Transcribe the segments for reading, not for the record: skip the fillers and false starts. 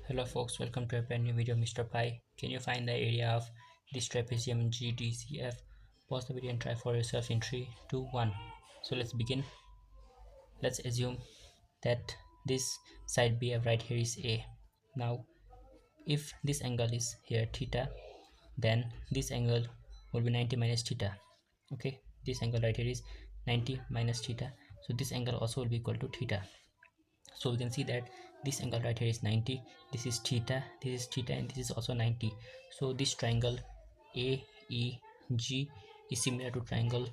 Hello folks, welcome to a brand new video of Mr.π. Can you find the area of this trapezium GDCF? Pause the video and try for yourself in 3, 2, 1. So let's begin. Let's assume that this side BF right here is A. Now if this angle is here theta, then this angle will be 90 minus theta. Okay, this angle right here is 90 minus theta, so this angle also will be equal to theta. So we can see that this angle right here is 90, this is theta, and this is also 90. So this triangle AEG is similar to triangle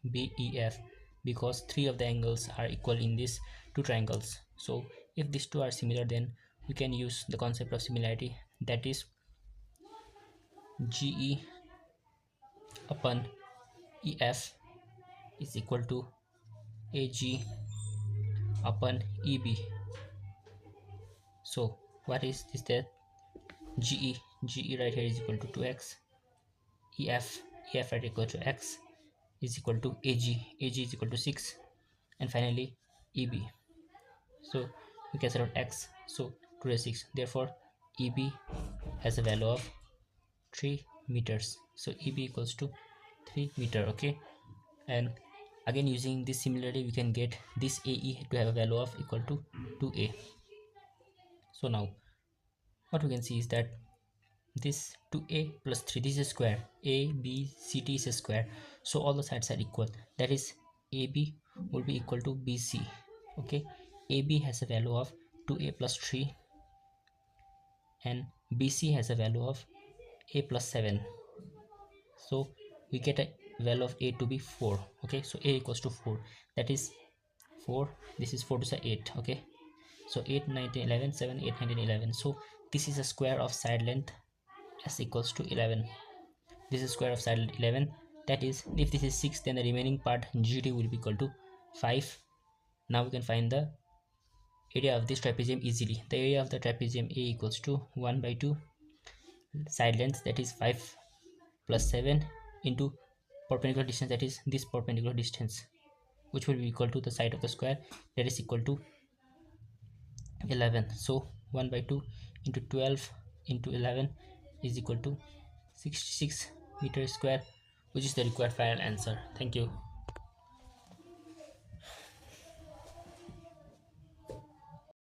BEF because three of the angles are equal in these two triangles. So if these two are similar, then we can use the concept of similarity, that is GE upon EF is equal to AG upon EB. So what is this? That GE right here is equal to 2x, EF right equal to x is equal to AG is equal to 6, and finally EB. So we cancel out x, so 2 raised 6, therefore EB has a value of 3 meters. So EB equals to 3 meter. Okay, and again using this similarity we can get this AE to have a value of equal to 2a. So now what we can see is that this 2a plus 3, this is a square, a b c d is a square, so all the sides are equal, that is ab will be equal to bc. Okay, ab has a value of 2a plus 3 and bc has a value of a plus 7, so we get a value of a to be 4. Okay, so a equals to 4, that is 4, this is 4 to the 8. Okay, so 8 19 11 7 8 19 11, so this is a square of side length s equals to 11. This is square of side 11, that is if this is 6, then the remaining part GD will be equal to 5. Now we can find the area of this trapezium easily. The area of the trapezium A equals to 1 by 2 side length, that is 5 plus 7 into perpendicular distance, that is this perpendicular distance, which will be equal to the side of the square, that is equal to 11. So 1 by 2 into 12 into 11 is equal to 66 meter square, which is the required final answer. Thank you.